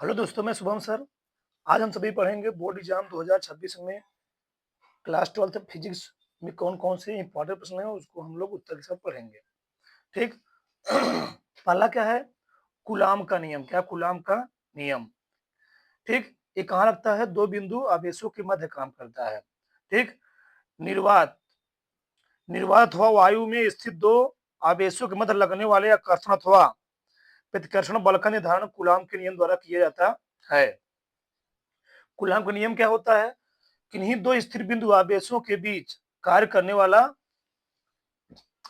Hello दोस्तों, मैं Shubham sir. आज हम सभी पढ़ेंगे बोर्ड एग्जाम 2026 में क्लास 12 फिजिक्स में कौन-कौन से इंपॉर्टेंट प्रश्न हैं, उसको हम लोग उत्तर के साथ पढ़ेंगे। ठीक। पहला क्या है? कूलाम का नियम। क्या? कूलाम का नियम। ठीक। ये कहाँ लगता है? दो बिंदु आवेशों के मध्य काम करता है। ठीक। निर्वात निर्वात अथवा वायु में स्थित दो आवेशों के मध्य लगने वाले आकर्षण अथवा प्रतिकर्षण बल का निर्धारण कूलाम के नियम द्वारा किया जाता है। कूलाम का नियम क्या होता है? किन्हीं दो स्थिर बिंदु आवेशों के बीच कार्य करने वाला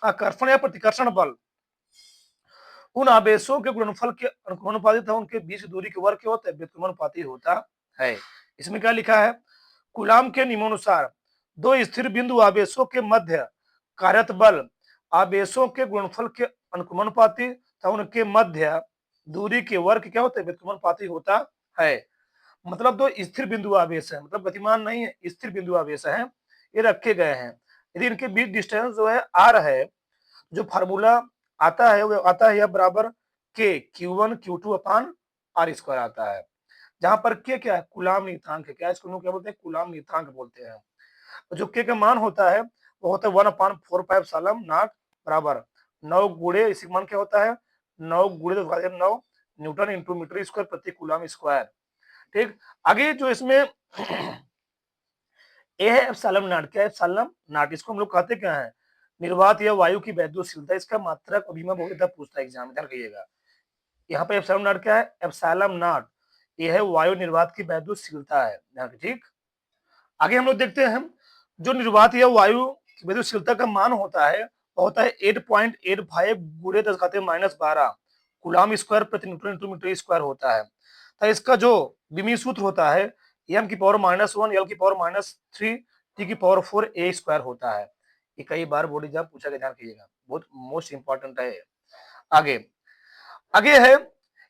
आकर्षण या प्रतिकर्षण बल उन आवेशों के गुणनफल के अनुपातिक तथा उनके बीच दूरी के वर्ग के होता है, व्युत्क्रमानुपाती होता है। इसमें क्या लिखा है? कूलाम के नियमानुसार दो स्थिर बिंदु आवेशों के मध्य कार्यरत बल आवेशों के गुणनफल के अनुक्रमानुपाती तथा उनके मध्य दूरी के वर्ग क्या होता है, व्युत्क्रमानुपाती होता है। मतलब दो स्थिर बिंदु आवेश है, मतलब गतिमान नहीं है, स्थिर बिंदु आवेश है, ये रखे गए हैं। यदि इनके बीच डिस्टेंस जो है आर है, जो फार्मूला आता है वो आता है या बराबर के Q1 Q2 upon R square आता है, जहां पर के क्या है? कूलाम नियतांक है। क्या इसको लोग क्या बोलते हैं? कूलाम नियतांक बोलते हैं। जो के का मान होता है वो होता है 1/4πε0 बराबर 9 गुणे, इसी मान क्या होता है? 9 गुणे 9 न्यूटन इंटू मीटर स्क्वायर प्रति कूलाम स्क्वायर। ठीक। आगे जो इसमें ए है एप्सिलॉन नॉट। क्या है? Epsilon not. इसको हम लोग कहते क्या है? निर्वात या वायु की वैद्युतशीलता। इसका मात्रक अभी मैं बहुत पूछता है एग्जाम में, ध्यान रखिएगा। यहाँ पे एप्सिलॉन नॉट क्या है? एप्सिलॉन नॉट ये है वायु निर्वात की वैद्युतशीलता है, ध्यान रखिए। ठीक। आगे हम लोग देखते हैं, जो निर्वात या वायु की वैद्युतशीलता का मान होता है वो होता है 8.85 गुणे 10⁻12 कूलाम स्क्वायर प्रति न्यूटन इंटू मीटर स्क्वायर होता है। तो इसका जो विमीय सूत्र होता है m की पावर -1 l की पावर -3 t की पावर 4 a स्क्वायर होता है। ये कई बार बोर्ड एग्जाम पूछा गया, ध्यान रखिएगा, बहुत मोस्ट इंपॉर्टेंट है। आगे आगे है,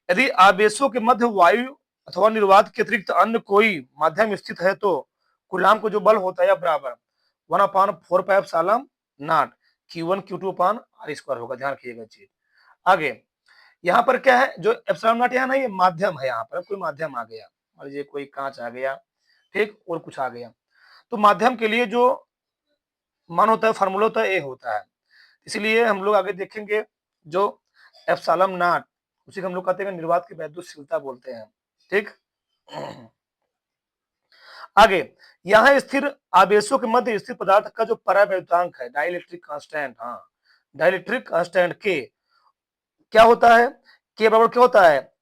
यदि आवेशों के मध्य वायु अथवा निर्वात के अतिरिक्त अन्य कोई माध्यम स्थित है तो कूलाम को जो बल होता है बराबर 1/4πε0 Q1 Q2 upon R square होगा, ध्यान रखिएगा चीज। आगे यहाँ पर क्या है? जो एप्सिलॉन नॉट यहाँ नहीं, ये माध्यम है। यहाँ पर कोई माध्यम आ गया, मान लीजिए कोई कांच आ गया, ठीक, और कुछ आ गया, तो माध्यम के लिए जो मान होता है, फार्मूला होता है, ए होता है। इसलिए हम लोग आगे देखेंगे, जो एप्सिलॉन नॉट उसी को हम लोग कहते हैं निर्वात की वैद्युतशीलता बोलते हैं। ठीक। आगे यहाँ स्थिर आवेशों के मध्य स्थिर पदार्थ का जो परावैद्युतांक है, डाइलेक्ट्रिक कांस्टेंट, हाँ, डाइलेक्ट्रिक कांस्टेंट के क्या होता है? के बराबर क्या होता है?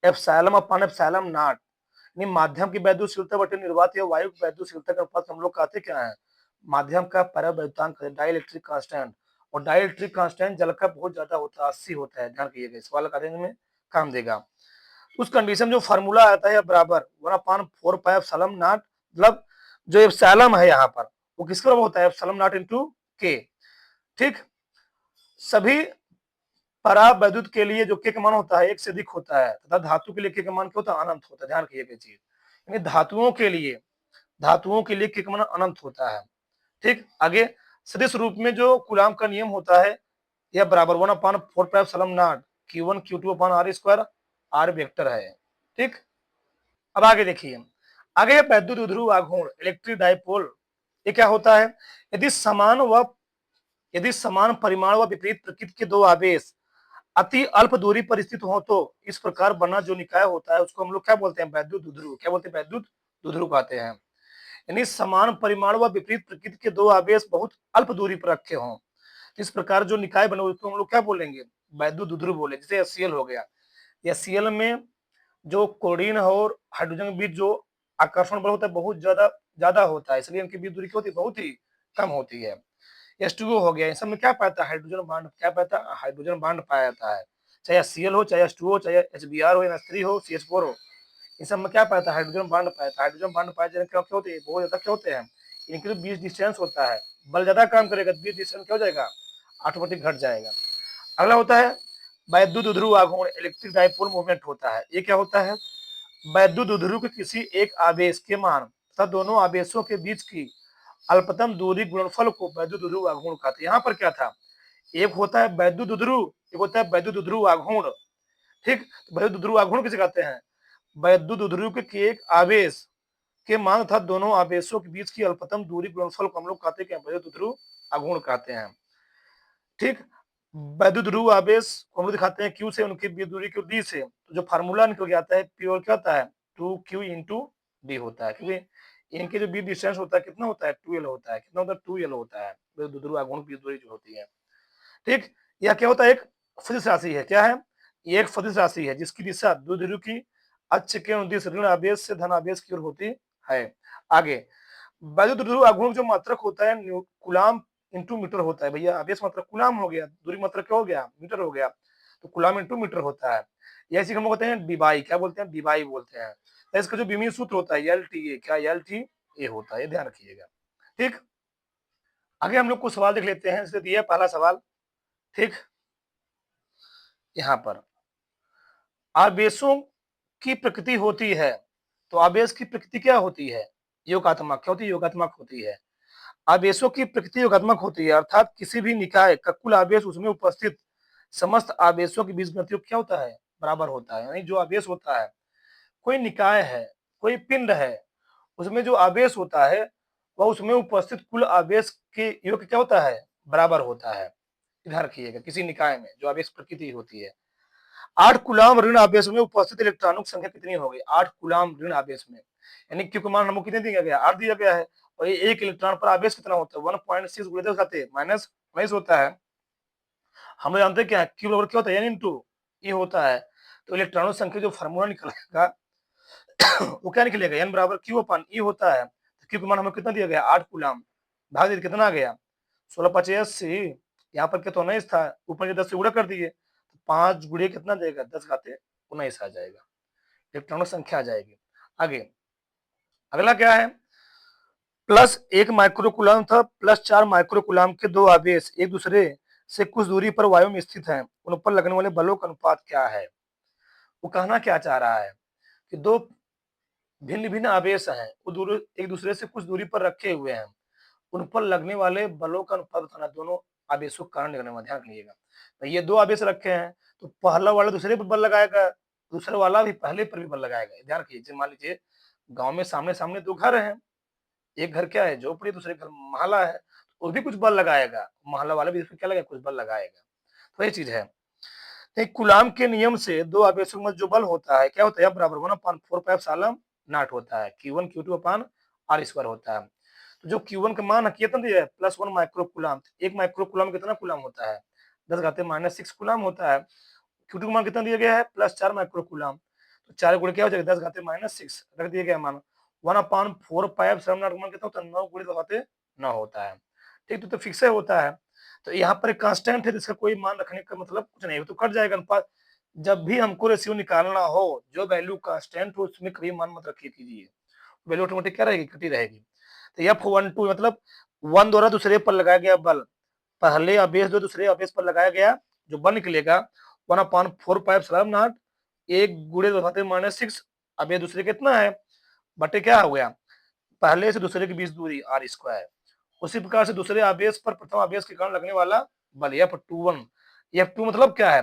Epsilon upon epsilon not. यानी माध्यम की वैद्युतशीलता बटे निर्वात या वायु की वैद्युतशीलता का अनुपात हम लोग कहते क्या है? माध्यम का परावैद्युतांक है, डाइलेक्ट्रिक कांस्टेंट। और डाइलेक्ट्रिक कांस्टेंट जल का बहुत ज्यादा होता है, 80 होता है, ध्यान रखिएगा, इस वाला करने में काम देगा। उस कंडीशन जो फार्मूला आता है बराबर 1/4πε0, मतलब जो एप्सिलॉन है यहाँ पर वो किसके बराबर होता है? एप्सिलॉन नॉट इंटू के। ठीक। सभी परावैद्युत के लिए जो के का मान होता है 1 से अधिक होता है, तथा धातु के लिए के का मान क्या होता है? अनंत होता है, ध्यान रखिएगा चीज। यानी धातुओं के लिए के का मान अनंत होता है। ठीक। आगे सदिश रूप में जो कूलाम का नियम होता है यह बराबर 1/4πε0 Q1 Q2 upon R square, R vector है। ठीक। अब आगे देखिए, आगे वैद्युत द्विध्रुव आघूर्ण, इलेक्ट्रिक डाइपोल। ये क्या होता है? यदि समान परिमाण व विपरीत प्रकृति के दो आवेश अति अल्प दूरी पर स्थित हो तो इस प्रकार बना जो निकाय होता है उसको हम लोग क्या बोलते हैं? वैद्युत द्विध्रुव। क्या बोलते हैं? वैद्युत द्विध्रुव कहते हैं। यानी समान परिमाण व विपरीत प्रकृति के दो आवेश बहुत अल्प दूरी पर रखे हों, इस प्रकार जो निकाय बने उसको हम लोग क्या बोलेंगे? वैद्युत द्विध्रुव बोले। जैसे HCl हो गया, HCl में जो क्लोरीन और हाइड्रोजन के बीच जो आकर्षण बल होता है बहुत ज्यादा ज्यादा होता है, इसलिए इनकी बीच दूरी क्या होती है? बहुत ही कम होती है। H2O हो गया, इन सब में क्या पाता है? Hydrogen bond. क्या पाता है? हाइड्रोजन बांड पाया जाता है। चाहे HCl हो, चाहे H2O हो, चाहे HBr हो, NH3 हो, CH4 हो, इन सब में क्या पाता है? हाइड्रोजन बांड पाया जाता है। हाइड्रोजन बांड पाए जाने क्या होते हैं? बहुत ज्यादा क्या होते हैं? इनके बीच डिस्टेंस होता है, बल ज्यादा काम करेगा, बीच डिस्टेंस क्या हो जाएगा? ऑटोमेटिक घट जाएगा। अगला होता है वैद्युत ध्रुव आघूर्ण, इलेक्ट्रिक डाइपोल मूवमेंट होता है। ये क्या होता है? वैद्युत ध्रुव के किसी एक आवेश के मान तथा दोनों आवेशों के बीच की अल्पतम दूरी गुणनफल को वैद्युत ध्रुव आघूर्ण कहते हैं। यहाँ पर क्या था? एक होता है वैद्युत ध्रुव, एक होता है वैद्युत ध्रुव आघूर्ण। ठीक। वैद्युत ध्रुव आघूर्ण किसे कहते हैं? वैद्युत ध्रुव के एक आवेश के मान तथा दोनों आवेशों के बीच की अल्पतम दूरी गुणनफल को हम लोग कहते हैं वैद्युत ध्रुव आघूर्ण कहते हैं। ठीक, वैद्युत ध्रुव आवेश को हम लोग दिखाते हैं Q से, उनकी बीच दूरी Q D से, तो जो फार्मूला निकल के आता है प्योर क्या होता है 2Q इंटू डी होता है, क्योंकि इनके जो बीच डिस्टेंस होता है कितना होता है 2L होता है, कितना होता है 2L होता है वैद्युत ध्रुव आघूर्ण की बीच दूरी जो होती है। ठीक, यह क्या होता है एक सदिश राशि है, क्या है ये एक सदिश राशि है जिसकी दिशा द्विध्रुव की अक्ष के अनुदिश ऋण आवेश से धन आवेश की ओर होती है। आगे वैद्युत ध्रुव आघूर्ण जो मात्रक होता है कूलाम इंटू मीटर होता है, भैया आवेश मात्रक कूलाम हो गया, दूरी मात्रक क्या हो गया मीटर हो गया, तो कूलाम इंटू मीटर होता है। ऐसे हम लोग कहते हैं डीबाई, क्या बोलते हैं डीबाई बोलते हैं। तो इसका जो विमीय सूत्र होता है LTA, क्या LTA होता है, ध्यान रखिएगा। ठीक, आगे हम लोग कुछ सवाल देख लेते हैं, जैसे दिया पहला सवाल। ठीक, यहाँ पर आवेशों की प्रकृति होती है, तो आवेश की प्रकृति क्या होती है योगात्मक, क्या होती है योगात्मक होती है। आवेशों की प्रकृति योगात्मक होती है, अर्थात किसी भी निकाय का कुल आवेश उसमें उपस्थित समस्त आवेशों के बीच गतियोग क्या होता है बराबर होता है। यानी जो आवेश होता है, कोई निकाय है, कोई पिंड है, उसमें जो आवेश होता है वह उसमें उपस्थित कुल आवेश के योग क्या होता है बराबर होता है। ध्यान रखिएगा, किसी निकाय में जो आवेश प्रकृति होती है। 8 कूलाम ऋण आवेश में उपस्थित इलेक्ट्रॉनों की संख्या कितनी हो गई 8 कूलाम ऋण आवेश में, यानी Q का मान हमको कितने दिया गया 8 दिया गया है, और ये एक इलेक्ट्रॉन पर आवेश कितना होता है 1.6 गुणे 10 घाते माइनस 19 होता है। हम लोग जानते हैं क्या है Q बराबर क्या होता है n इंटू E होता है। तो इलेक्ट्रॉनों की संख्या जो फार्मूला निकलेगा वो क्या निकलेगा n बराबर Q अपन E होता है। तो Q का मान हमें कितना दिया गया 8 कूलाम, भाग दे कितना आ गया 1685, यहाँ पर क्या तो 19 था, ऊपर 10 से गुणा कर दिए, 5 गुणे कितना देगा 10 घाते 19 आ जाएगा, इलेक्ट्रॉनों संख्या आ जाएगी। आगे अगला क्या है, प्लस 1 माइक्रोकूलम था प्लस 4 माइक्रोकूलम के दो आवेश एक दूसरे से कुछ दूरी पर वायु में स्थित हैं, उन पर लगने वाले बलों का अनुपात क्या है। वो कहना क्या चाह रहा है कि दो भिन्न भिन्न आवेश हैं, वो एक दूसरे से कुछ दूरी पर रखे हुए हैं, उन पर लगने वाले बलों का अनुपात बताना, दोनों आवेशों का कारण लगने वाला, ध्यान रखिएगा। तो ये दो आवेश रखे हैं, तो पहला वाला दूसरे पर बल लगाएगा, दूसरा वाला भी पहले पर भी बल लगाएगा। ध्यान रखिए, मान लीजिए गांव में सामने सामने दो घर हैं, एक घर क्या है झोपड़ी, दूसरे घर मोहल्ला है, वो भी कुछ बल लगाएगा, मोहल्ला वाला भी क्या लगाएगा कुछ बल लगाएगा। तो ये चीज है। तो कूलाम के नियम से दो आवेशों में जो बल होता है क्या होता है बराबर 1/4 नॉट होता है, Q1 Q2 अपान R स्क्वायर होता है। तो जो Q1 का मान कितना दिया है +1 माइक्रोकूलम, एक माइक्रोकूलम कितना कूलम होता है 10 घाते -6 कूलम होता है। Q2 का मान कितना दिया गया है +4 माइक्रोकूलम, तो 4 गुणे क्या हो जाएगा 10 घाते -6 रख दिया गया मान 1/4 पाइप मान कितना होता है 9 गुणे 10 घाते 9 होता है। ठीक, तो फिक्स होता है। तो यहाँ पर एक कांस्टेंट है जिसका कोई मान रखने का मतलब कुछ नहीं, तो कट जाएगा अनुपात। जब भी हमको रेशियो निकालना हो, जो वैल्यू कांस्टेंट हो उसमें कभी मान मत रखिए कीजिए, वैल्यू ऑटोमेटिक क्या रहेगी कटी रहेगी। तो F12 मतलब 1 द्वारा दूसरे पर लगाया गया बल, पहले आवेश जो दूसरे आवेश पर लगाया गया जो बल निकलेगा 1/4 पाइप स्लैब नॉट 1 गुणे -6, अब ये दूसरे कितना है बटे क्या हो गया पहले से दूसरे के बीच दूरी R स्क्वायर। उसी प्रकार से दूसरे आवेश पर प्रथम आवेश के कारण लगने वाला बल F21, F2 मतलब क्या है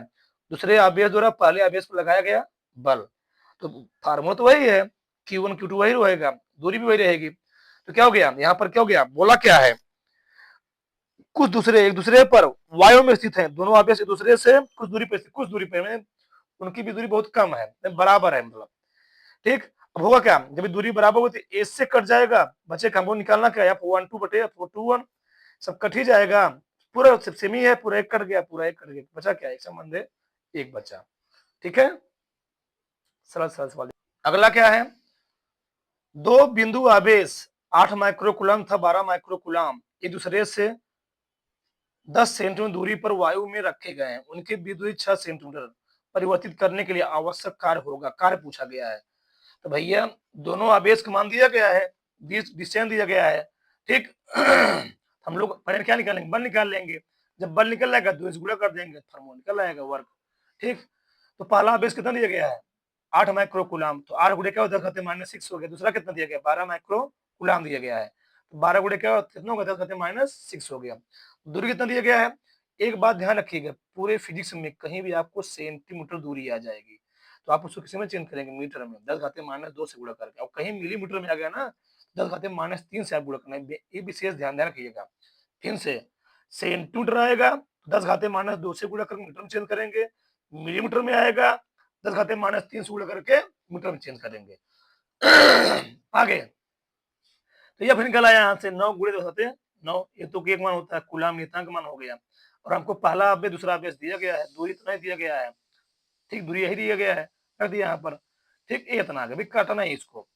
दूसरे आवेश द्वारा पहले आवेश पर लगाया गया बल। तो फार्मूला तो वही है Q1 Q2 वही रहेगा, दूरी भी वही रहेगी। तो क्या हो गया यहाँ पर क्या हो गया बोला क्या है कुछ दूसरे एक दूसरे पर वायु में स्थित हैं, दोनों आवेश एक दूसरे से कुछ दूरी पर कुछ दूरी पर उनकी भी दूरी बहुत कम है बराबर है मतलब। ठीक, अब होगा क्या जब दूरी बराबर होगी तो ए से कट जाएगा, बचेगा हमको निकालना क्या F12 बटे F21, सब कट ही जाएगा, पूरा सेमी है, पूरा एक कट गया, पूरा एक कट गया, बचा क्या एक संबंध है एक बचा। ठीक है, सरल सरल सवाल। अगला क्या है, दो बिंदु आवेश 8 माइक्रोकूलम था 12 माइक्रोकूलम एक दूसरे से 10 सेंटीमीटर दूरी पर वायु में रखे गए हैं, उनके बीच दूरी 6 सेंटीमीटर परिवर्तित करने के लिए आवश्यक कार्य होगा, कार्य पूछा गया है। तो भैया दोनों आवेश का मान दिया गया है, डिस्टेंस दिया गया है। ठीक हम लोग पहले क्या निकालेंगे बल निकाल लेंगे, जब बल निकल जाएगा 2 से गुणा कर देंगे फार्मूला निकल आएगा वर्क। ठीक, तो पहला आवेश कितना दिया गया है 8 माइक्रोकूलम, तो 8 गुणे क्या होता है 10 घाते -6 हो गया, दूसरा कितना दिया गया 12 माइक्रोकूलम दिया गया है, तो 12 गुणे क्या कितना होगा 10 घाते -6 हो गया। दूरी कितना दिया गया है, एक बात ध्यान रखिएगा पूरे फिजिक्स में कहीं भी आपको सेंटीमीटर दूरी आ जाएगी, तो आप उसको किसी में चेंज करेंगे, मीटर में, 10 घाते माइनस 2 से गुणा करके। और कहीं मिलीमीटर में आ गया ना, 10 घाते माइनस 3 से आप गुणा करना है, ये विशेष ध्यान रखिएगा। फिर से सेंटीमीटर आएगा, 10 घाते माइनस 2 से गुणा करके मीटर में चेंज करेंगे, मिलीमीटर में आएगा, 10 घाते माइनस 3 से गुणा करके मीटर में चेंज करेंगे। आगे तो यह फिर निकल आया यहाँ से 9 गुणे 10 घाते 9, ये तो एक मान होता है, कूलाम नियतांक मान हो गया। और हमको पहला आवेश दूसरा आवेश दिया गया है, दूरी इतना ही दिया गया है, ठीक, दूरी यही दिया गया है, कर दिया यहाँ पर, ठीक, ये इतना आगे भी काटना है इसको,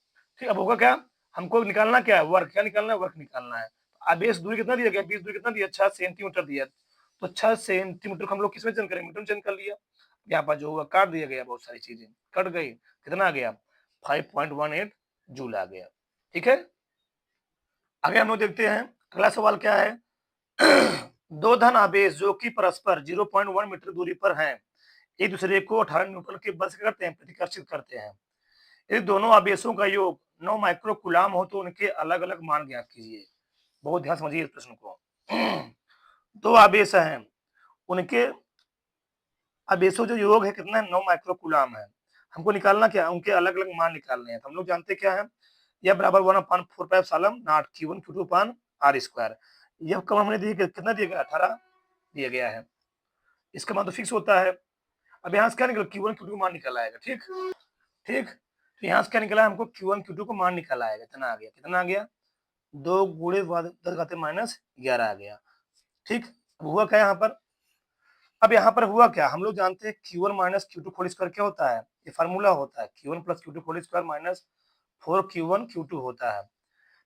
ठीक। अब होगा क्या, हमको निकालना क्या है, वर्क, क्या निकालना है, वर्क निकालना है। आवेश दूरी कितना दिया गया, बीच दूरी कितना दिया, 6 सेंटीमीटर दिया, तो 6 सेंटीमीटर को हम लोग किसमें चेंज करेंगे, मीटर में चेंज कर लिया। यहाँ पर जो हुआ काट दिया गया, बहुत सारी चीजें कट गई, कितना आ गया 5.18 जूल आ गया, ठीक है। आगे हम लोग देखते हैं अगला सवाल क्या है। दो धन आवेश जो कि परस्पर 0.1 मीटर दूरी पर हैं, एक दूसरे को 18 न्यूटन के बल से करते हैं, प्रतिकर्षित करते हैं। यदि दोनों आवेशों का योग 9 माइक्रो कूलाम हो तो उनके अलग अलग मान ज्ञात कीजिए। बहुत ध्यान समझिए इस प्रश्न को। दो आवेश हैं, उनके आवेशों जो योग है कितना है, 9 माइक्रो कूलाम है। हमको निकालना क्या है, उनके अलग अलग मान निकालने हैं। तो हम लोग जानते क्या है, यह बराबर 1/4 Salam not Q1 Q2 upon R square. यह कम हमने दिया कितना दिया गया, 18 दिया गया है, इसका मान तो फिक्स होता है। अब यहाँ से क्या निकला, Q1 Q2 को मान निकल आएगा, ठीक ठीक। तो यहाँ से क्या निकला, हमको Q1 Q2 को मान निकल आएगा, कितना आ गया, कितना आ गया, 2 गुणे 10 घाते माइनस 11 आ गया, ठीक। अब हुआ क्या यहाँ पर, अब यहाँ पर हुआ क्या, हम लोग जानते हैं Q1 minus Q2 whole square क्या होता है, ये फार्मूला होता है, Q1 plus Q2 whole square minus 4Q1 Q2 होता है।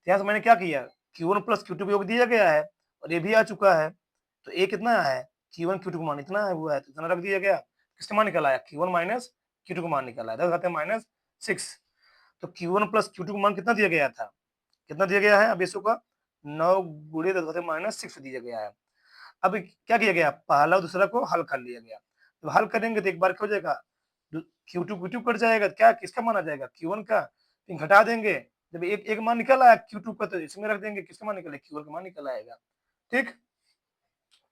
यहाँ से मैंने क्या किया, Q1 प्लस Q2 को योग दिया गया है और ये भी आ चुका है, तो ए कितना है, Q1 Q2 को मान इतना है, हुआ है, तो इतना रख दिया गया। किसका मान निकल आया, Q1 माइनस Q2 को मान निकल आया, 10 घाते माइनस 6। तो Q1 प्लस Q2 को मान कितना दिया गया था, कितना दिया गया है, अब इसको का 9 गुणे 10 घाते माइनस 6 दिया गया है। अब क्या किया गया, पहला और दूसरा को हल कर लिया गया। तो हल करेंगे तो एक बार क्या हो जाएगा, Q2 कट जाएगा, क्या किसका मान आ जाएगा, Q1 का, फिर घटा देंगे, जब एक एक मान निकल आया Q2 का तो इसमें रख देंगे, किसका मान निकले, Q1 का मान निकल आएगा, ठीक।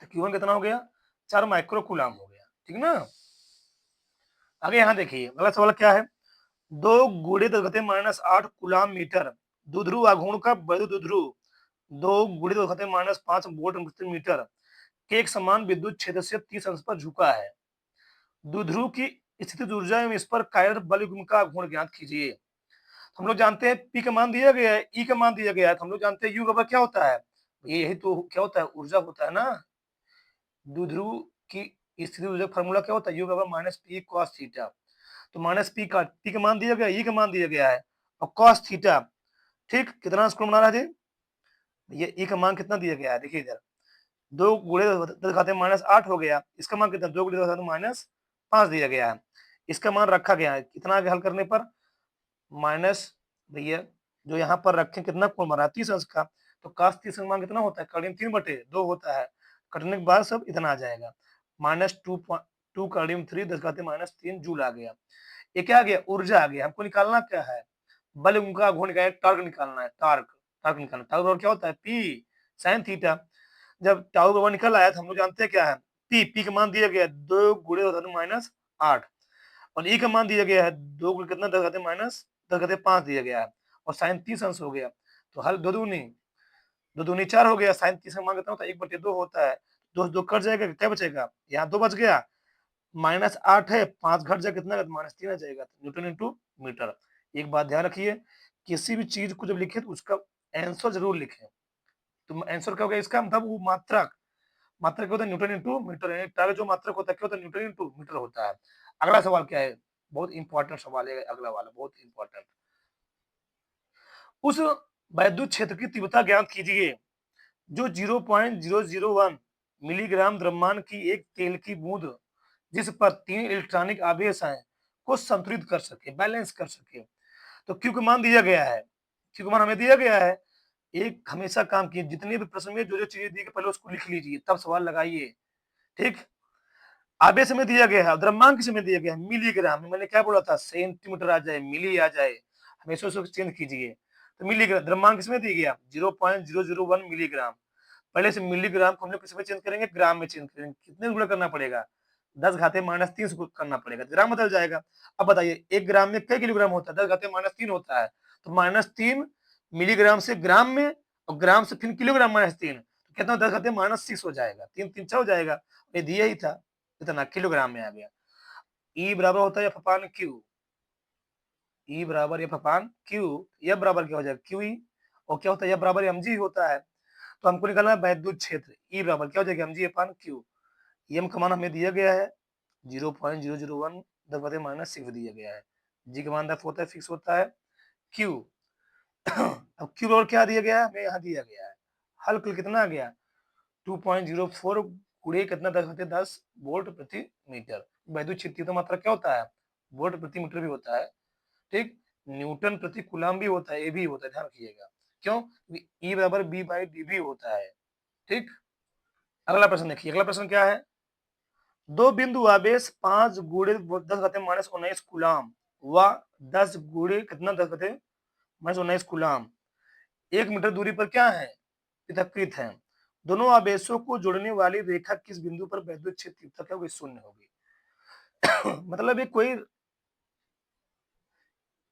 तो Q1 कितना हो गया, 4 माइक्रो कूलाम हो गया, ठीक ना। आगे यहाँ देखिए अगला सवाल क्या है, 2 गुणे 10 घाते माइनस 8 कूलाम मीटर द्विध्रुव आघूर्ण का वैद्युत द्विध्रुव 2 गुणे 10 घाते माइनस 5 वोल्ट प्रति मीटर के एक समान विद्युत क्षेत्र से 30 अंश पर झुका है। द्विध्रुव की स्थिति ऊर्जा एवं इस पर कार्यरत बल युग्म का गुण ज्ञात कीजिए। हम लोग जानते हैं पी का मान दिया गया है, ई का मान दिया गया है, तो हम लोग जानते हैं यू का क्या होता है, यही तो क्या होता है, ऊर्जा होता है ना। द्विध्रुव की स्थिति ऊर्जा फार्मूला क्या होता है, यू का माइनस पी कॉस थीटा। तो माइनस पी का मान दिया गया, ई का मान दिया गया है, और कॉस थीटा, ठीक। कितना स्क्वायर बना रहा है जी, ये ई का मान कितना दिया गया है, देखिए इधर 2 गुणे 10 घाते माइनस 8 हो गया, इसका मान कितना, 2 गुणे 10 घाते माइनस 5 दिया गया है, इसका मान रखा गया है, कितना आगे हल करने पर माइनस, भैया जो यहाँ पर रखें कितना कोण बना 30 अंश का, तो काश 30 का मान कितना होता है, करीब 3/2 होता है, कटने के बाद सब इतना आ जाएगा, -2 करीब 3 10 घाते माइनस 3 जूल आ गया। ये क्या आ गया, ऊर्जा आ गया। हमको निकालना क्या है, बल उनका गुण का टॉर्क निकालना है, टॉर्क टॉर्क निकालना, टॉर्क क्या होता है, पी साइन थीटा। जब टाउ का मान निकल आया तो हम लोग जानते हैं क्या है, पी का मान दिया गया 2 गुणे 10 माइनस 8 और ई का मान दिया गया है 2 गुणे कितना 10 घाते माइनस 10 घाते 5 दिया गया है, और साइन 30 अंश हो गया, तो हल 2 दूनी 4 हो गया, साइन 30 का मान कितना होता है, 1/2 होता है, 2 कट जाएगा, क्या बचेगा, यहाँ 2 बच गया, -8 है, 5 घट जाएगा, कितना -3 आ जाएगा, न्यूटन इंटू मीटर। एक बात ध्यान रखिए, किसी भी चीज को जब लिखे तो उसका आंसर जरूर लिखें। तो आंसर क्या होगा इसका, मतलब वो मात्रक, मात्रक क्या होता है, न्यूटन इंटू मीटर, यानी टाइम जो मात्रक होता है क्या होता है, न्यूटन इंटू मीटर होता है। अगला सवाल क्या है, बहुत इंपॉर्टेंट सवाल है अगला वाला, बहुत इंपॉर्टेंट। उस वैद्युत क्षेत्र की तीव्रता ज्ञात कीजिए जो 0.001 मिलीग्राम द्रव्यमान की एक तेल की बूंद जिस पर 3 इलेक्ट्रॉनिक आवेश हैं को संतुलित कर सके, बैलेंस कर सके। तो क्यू का मान दिया गया है, क्यू का मान हमें दिया गया है। एक हमेशा काम कीजिए, जितने भी प्रश्न में जो चीजें दी गई पहले उसको लिख लीजिए, तब सवाल लगाइए, ठीक। आवेश में दिया गया है, द्रव्यमान किस में दिया गया है, मिलीग्राम में। मैंने क्या बोला था, सेंटीमीटर आ जाए, मिली आ जाए, हमेशा उसको चेंज कीजिए। तो मिलीग्राम द्रव्यमान किस में दिया गया, 0.001 मिलीग्राम। पहले से मिलीग्राम को हम लोग किस में चेंज करेंगे, ग्राम में चेंज करेंगे, कितने गुणा करना पड़ेगा, 10 घाते -3 से करना पड़ेगा, ग्राम बदल जाएगा। अब बताइए 1 ग्राम में कई किलोग्राम होता है? 10 घाते -3 होता है, तो -3 मिलीग्राम से ग्राम में और ग्राम से फिर किलोग्राम -3, तो कितना 10 घाते -6 हो जाएगा, 3 3 6 हो जाएगा। ये दिया ही था, इतना किलोग्राम में आ गया। E बराबर होता है F अपान Q, E बराबर F अपान Q, F बराबर क्या हो जाएगा QE, और क्या होता है F बराबर mg होता है। तो हमको निकालना है वैद्युत क्षेत्र, E बराबर क्या हो जाएगा mg अपान Q। M का मान हमें दिया गया है 0.001 10 घाते -6 दिया गया है। G का मान होता है फिक्स होता है Q। अब Q बराबर क्या दिया गया है? हमें यहाँ दिया गया है। हल कुल कितना आ गया? 2.04 गुणे कितना 10 घाते 10 वोल्ट प्रति मीटर। वैद्युत क्षेत्र की मात्रा क्या होता है? वोल्ट प्रति मीटर भी होता है, ठीक। न्यूटन प्रति कूलम भी होता है, ये भी होता है, ध्यान रखिएगा। क्यों? E बराबर B बाई dV होता है, ठीक। अगला प्रश्न देखिए, अगला प्रश्न क्या है? दो बिंदु आवेश 5 गुणे 10 घाते -19 कूलम व 10 गुणे कितना 10 घाते -19 कूलम 1 मीटर दूरी पर क्या है? पृथक्कृत है। दोनों आवेशों को जोड़ने वाली रेखा किस बिंदु पर वैद्युत क्षेत्र तीव्रता क्या होगी? शून्य होगी। मतलब ये कोई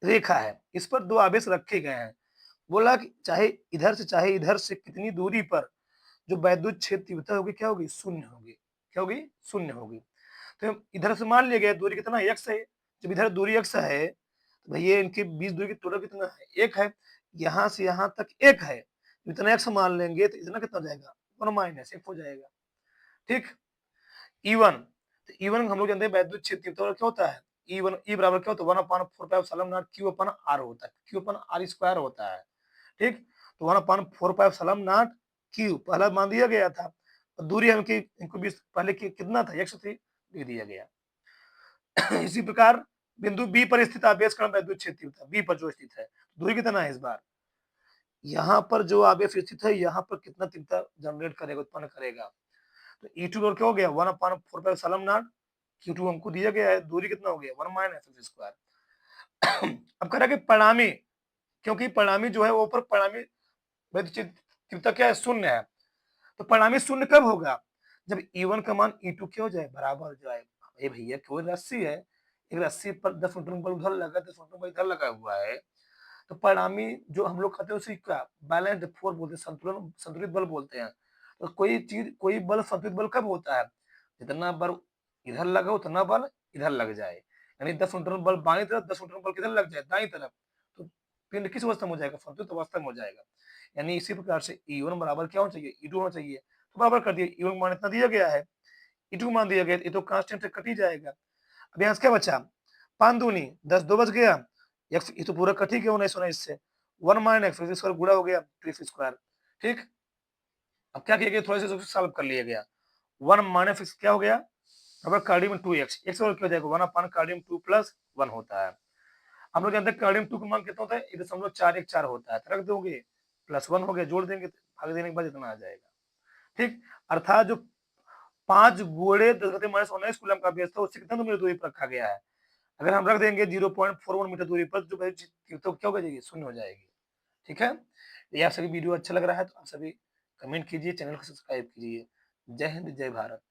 रेखा है, इस पर दो आवेश रखे गए हैं। बोला कि चाहे इधर से कितनी दूरी पर जो वैद्युत क्षेत्र तीव्रता होगी क्या होगी? शून्य होगी। क्या होगी? शून्य होगी। तो इधर से मान लिया गया दूरी कितना x है। जब इधर दूरी x है तो भैया इनके बीच दूरी की टोटल कितना है? 1 है। यहाँ से यहाँ तक 1 है, इतना x मान लेंगे तो इतना कितना हो जाएगा? 1 माइनस 1 हो जाएगा, ठीक। E1, तो E1 हम लोग जानते हैं वैद्युत क्षेत्र तीव्रता क्या होता है? E1 E बराबर क्या होता है? 1/4 Q अपन R होता है, Q अपन R स्क्वायर होता है, ठीक। तो 1/4 Q पहला मान दिया गया था, और दूरी हमकी इनको बीच पहले कितना था? x थी, दे दिया गया। इसी प्रकार बिंदु बी पर स्थित आवेश कण वैद्युत क्षेत्र तीव्रता बी पर जो स्थित है, दूरी कितना है? इस बार यहाँ पर जो आवेश स्थित है यहाँ पर कितना तीव्रता जनरेट करेगा, उत्पन्न करेगा? तो E2 और क्या हो गया? 1/4 Q2 हमको दिया गया है, दूरी कितना हो गया? 1 माइनस x स्क्वायर। अब कह रहा है कि परिणामी, क्योंकि परिणामी जो है वो ऊपर परिणामी वैद्युत तीव्रता क्या है? शून्य है। तो परिणामी शून्य कब होगा? जब E1 का मान E2 क्या हो जाए? बराबर हो जाए। ये भैया कोई रस्सी है, एक रस्सी पर 10 न्यूटन बल उधर लगा, 10 न्यूटन बल इधर लगा हुआ है, तो परिणामी जो हम लोग कहते हैं उसी का बैलेंस्ड फोर्स बोलते हैं, संतुलित बल बोलते हैं। तो कोई बल संतुलित बल कब होता है? जितना बल इधर लगा उतना बल इधर लग जाए, यानी 10 न्यूटन बल बाईं तरफ, 10 न्यूटन बल किधर लग जाए? दाईं तरफ। तो पिंड किस अवस्था में हो जाएगा? संतुलित अवस्था में हो जाएगा। यानी इसी प्रकार से E1 बराबर क्या होना चाहिए? E2 होना चाहिए। तो बराबर कर दिया, E1 मान इतना दिया गया है, E2 मान दिया गया, ये तो कांस्टेंट से कट ही जाएगा। अब यहाँ से क्या बचा? 5 दूनी 10, 2 बच गया, x ये तो पूरा कट ही गया 19 से, 1 माइनस x स्क्वायर गुणा हो गया 2x स्क्वायर, ठीक। अब क्या किया गया? थोड़ा सा सॉल्व कर लिया गया। 1 माइनस x क्या हो गया? अब कार्डियम 2x, x और क्या हो जाएगा? 1 अपान कार्डियम 2 प्लस 1 होता है। हम लोग जानते हैं कार्डियम 2 का मान कितना होता है? 1.414 होता है, तो रख दोगे प्लस 1 हो गया, जोड़ देंगे भाग देने के बाद इतना आ जाएगा, ठीक। अर्थात जो 5 गुणे 10⁻19 कूलम का बेस था उससे कितना मीटर दूरी पर रखा गया है? अगर हम रख देंगे 0.41 मीटर दूरी पर, जो तो क्या हो जाएगी? शून्य हो जाएगी, ठीक है। ये आप सभी वीडियो अच्छा लग रहा है तो आप सभी कमेंट कीजिए, चैनल को सब्सक्राइब कीजिए। जय हिंद, जय भारत।